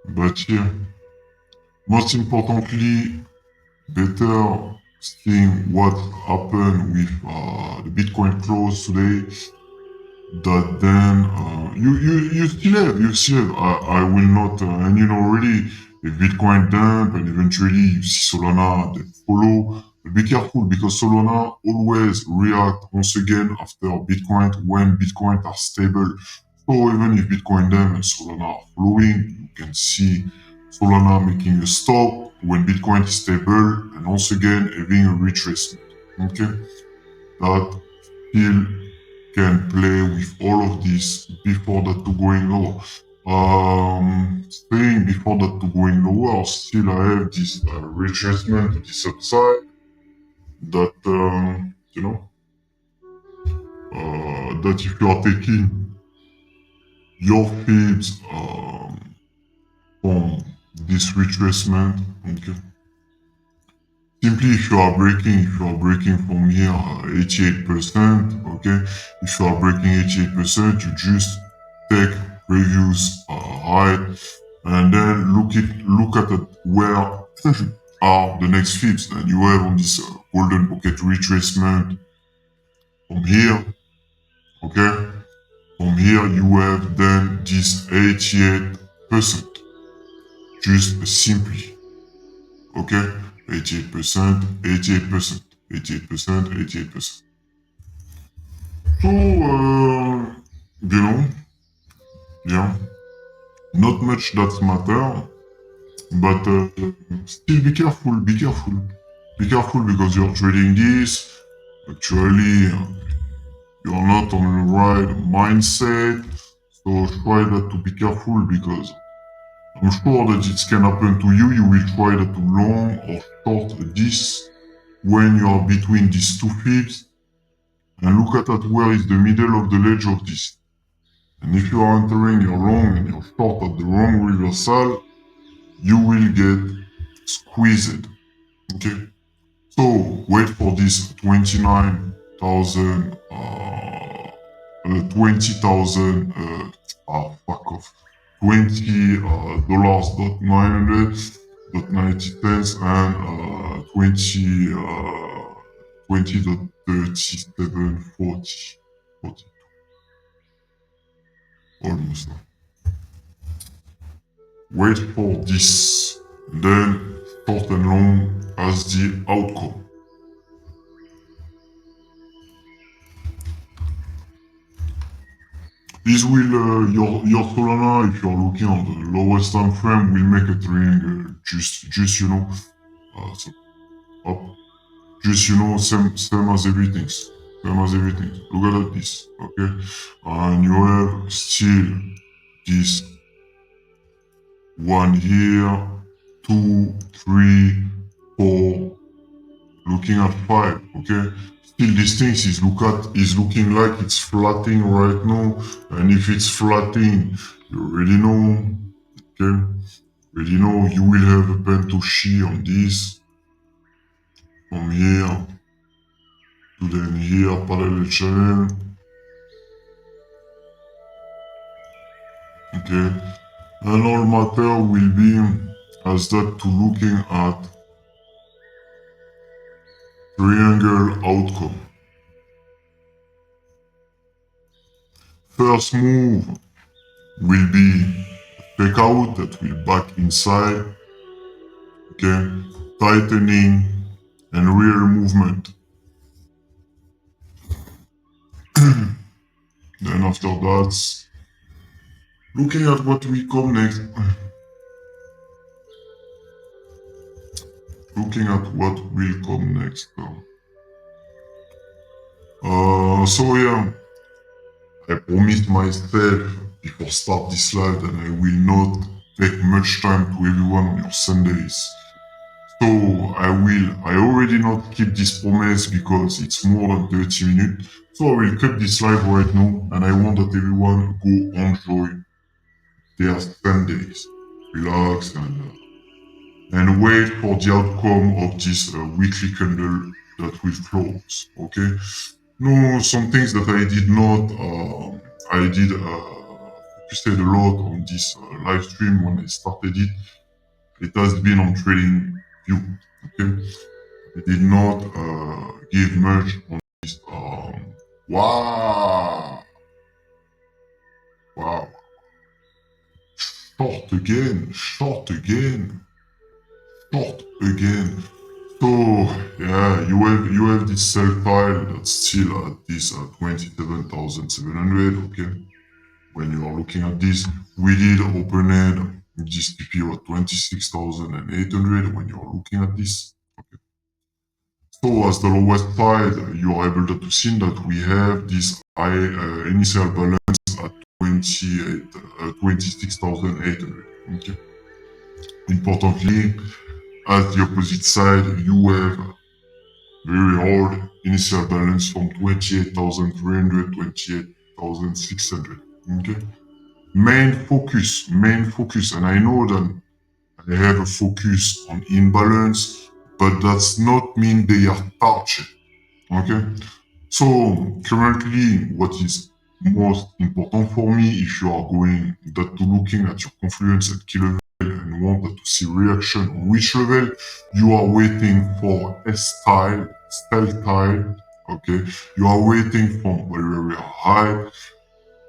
but yeah. Most importantly, better seeing what happened with the Bitcoin close today. That then you still have. I will not, and already if Bitcoin dump and eventually you see Solana they follow. Be careful because Solana always react once again after Bitcoin when Bitcoin are stable. So even if Bitcoin dump and Solana are following, you can see Solana making a stop when Bitcoin is stable and once again having a retracement. Okay, that still can play with all of this before that to going lower. Staying before that to going lower, still I have this retracement to this upside that, that if you are taking your feeds from this retracement, okay, simply if you are breaking from here 88%, okay, if you are breaking 88%, you just take previous height and then look at it where are the next fibs that you have on this golden pocket retracement from here, okay? From here you have then this 88%, just simply, okay? 88%, 88%, 88%, 88%. So, yeah, not much that matter, but still be careful because you're trading this. Actually, you're not on the right mindset, so try that to be careful because I'm sure that it can happen to you. You will try that to long or short this when you are between these two fibs and look at that where is the middle of the ledge of this. And if you are entering your long and you're short at the wrong reversal, you will get squeezed. Okay, so wait for this 29,000, 20,000, fuck off, $20 dot 900 dot 90 cents and 20 dot 3740, 40, almost now. Wait for this, then short and long as the outcome. This will, your Solana, if you're looking on the lowest time frame, will make a triangle. Just you know, so up, just you know, same as everything, same as everything. Look at this, okay, and you have still this one here, 2, 3, 4. Looking at 5, okay. Still, these things is looking like it's flattening right now, and if it's flattening, you already know, okay. Already know you will have a pentoshi on this from here to then here, parallel channel, okay. And all matter will be as that to looking at triangle outcome. First move will be fake out that will back inside, okay, tightening and rear movement. Then after that, looking at what will come next. Looking at what will come next. So yeah, I promised myself before start this live that I will not take much time to everyone on your Sundays. So I already not keep this promise because it's more than 30 minutes. So I will cut this live right now and I want that everyone go enjoy their Sundays. Relax and wait for the outcome of this weekly candle that will close, okay? No, some things that I did not, I did focused a lot on this live stream when I started it. It has been on trading view, okay? I did not give much on this. Wow, wow, short again, short again, short again. So yeah, you have this sell file that's still at this 27,700. Okay, when you are looking at this, we did open it this TP at 26,800. When you are looking at this, okay. So as the lowest side, you are able to see that we have this high initial balance at 26,800. Okay. Importantly, at the opposite side, you have very hard initial balance from 28,300, 28,600. Okay. Main focus, and I know that I have a focus on imbalance, but that's not mean they are touched. Okay. So currently, what is most important for me, if you are going that to looking at your confluence at key level and want to see reaction on which level, you are waiting for a style, okay? You are waiting for very high,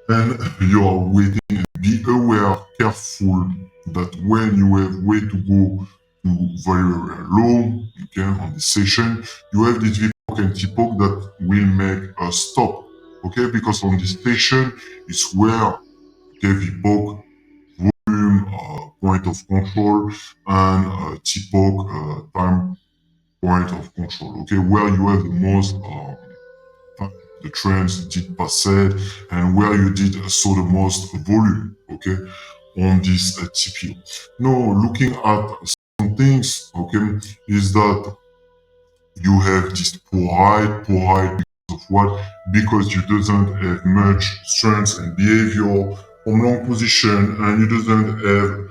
and you are waiting. Be aware, careful that when you have way to go to very low, okay, on the session, you have this VPOC and TPOC that will make a stop, okay? Because on this station, it's where, okay, VPOC, volume, point of control, and TPOC, time point of control, okay? Where you have the most, the trends did passed and where you did saw the most volume, okay, on this TPO. Now, looking at some things, okay, is that you have this poor height because of what? Because you doesn't have much strength and behavior from long position and you doesn't have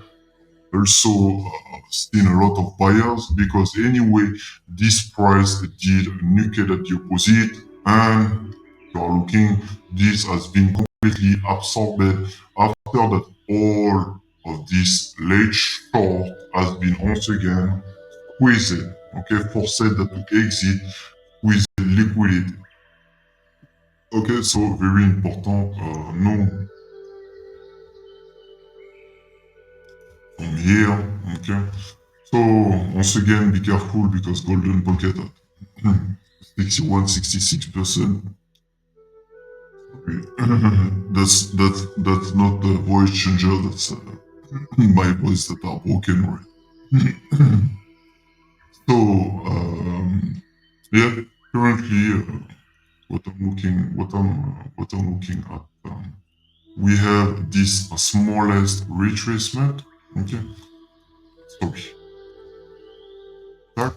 also seen a lot of buyers because anyway, this price did nuke at the opposite, and you are looking, this has been completely absorbed after that all of this late short has been once again squeezed, okay, forced to exit with liquidity. Okay, so very important, no from here, okay. So once again, be careful because golden pocket at 61, 66%. That's not the voice changer. That's my voice that are broken already. So yeah, currently what I'm looking at. We have this smallest retracement. Okay, sorry, back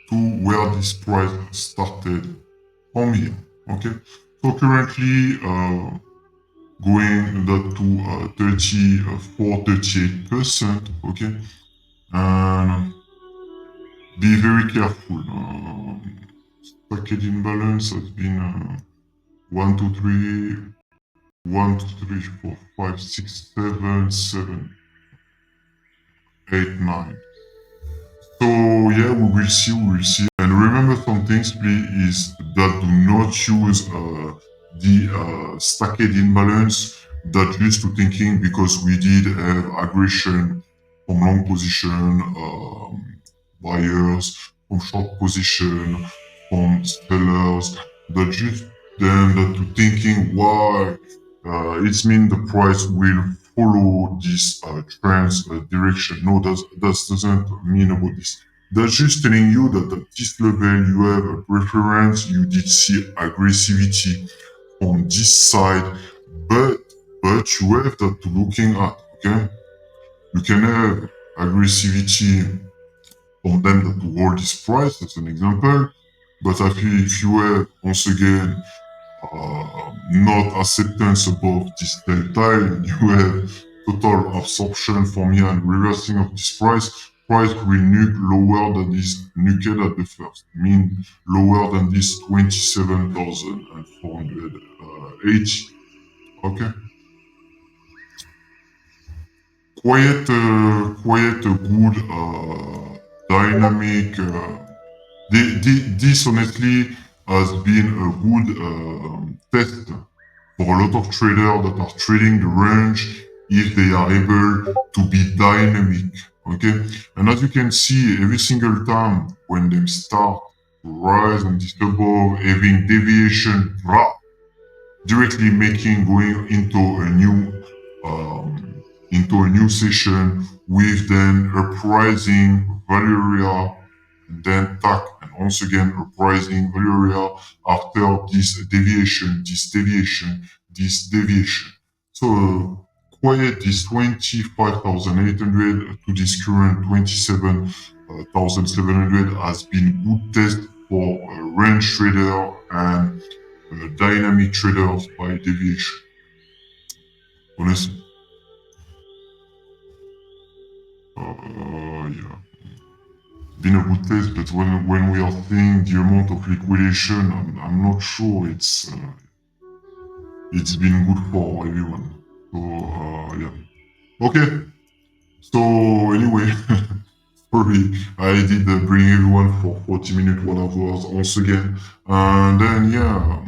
to where this price started from here. Okay, so currently going that to 34, 38%. Okay, and be very careful. Stockade imbalance has been 1, 2, 3, 1, 2, 3, 4, 5, 6, 7, 7, 8, 9. So yeah, we will see, we will see. And remember some things, please, is that do not use the stacked imbalance that used to thinking because we did have aggression from long position buyers, from short position, from sellers, that just then that to thinking why it means the price will follow this trends direction. No, that doesn't mean about this. That's just telling you that at this level you have a preference, you did see aggressivity on this side, but you have that to looking at, okay? You can have aggressivity on them that to hold this price, as an example, but if you have once again not acceptance above this delta, you have total absorption from here and reversing of this price will nuke lower than this nuked at the first, mean lower than this 27,480. Okay, quite a good dynamic. This honestly has been a good test for a lot of traders that are trading the range if they are able to be dynamic. Okay, and as you can see, every single time when they start to rise and this above having deviation drop, directly making going into a new session with then a pricing value area and then tack and once again a pricing value area after this deviation. So quiet this 25,800 to this current 27,700 has been good test for a range trader and dynamic traders by deviation. Honestly, yeah, been a good test, but when we are seeing the amount of liquidation, I'm not sure it's been good for everyone. So yeah, okay. So anyway, sorry, I did bring everyone for 40 minutes, 1 hour once again, and then yeah,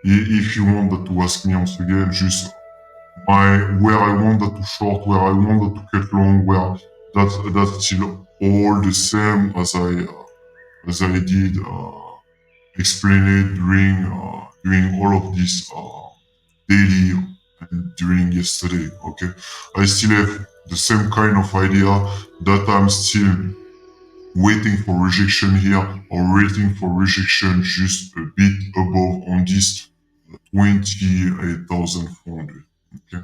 if you wanted to ask me once again, just where I wanted to short, where I wanted to cut long, where that's still all the same as I did explain it during all of this daily and during yesterday. Okay, I still have the same kind of idea that I'm still waiting for rejection here or waiting for rejection just a bit above on this 28,400. Okay.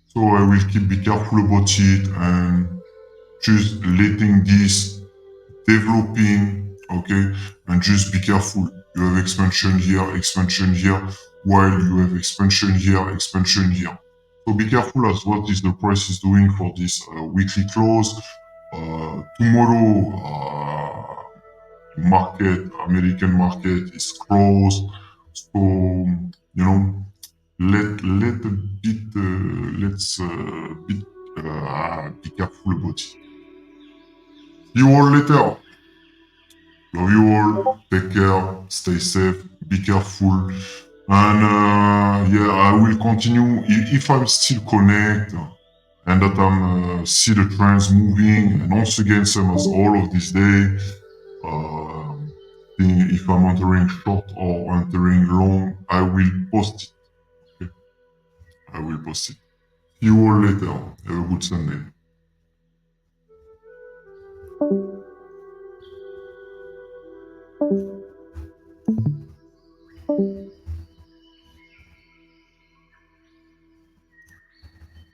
So I will keep be careful about it and just letting this developing, okay, and just be careful. You have expansion here, while you have expansion here, expansion here. So be careful as what is the price is doing for this weekly close. Tomorrow, American market is closed. So let a bit let's bit be careful about it. See you all later. Love you all. Take care. Stay safe. Be careful. And yeah, I will continue if I'm still connect and that I'm see the trends moving. And once again, same as all of this day. If I'm entering short or entering long, I will post it. Okay? I will post it. See you all later. Have a good Sunday.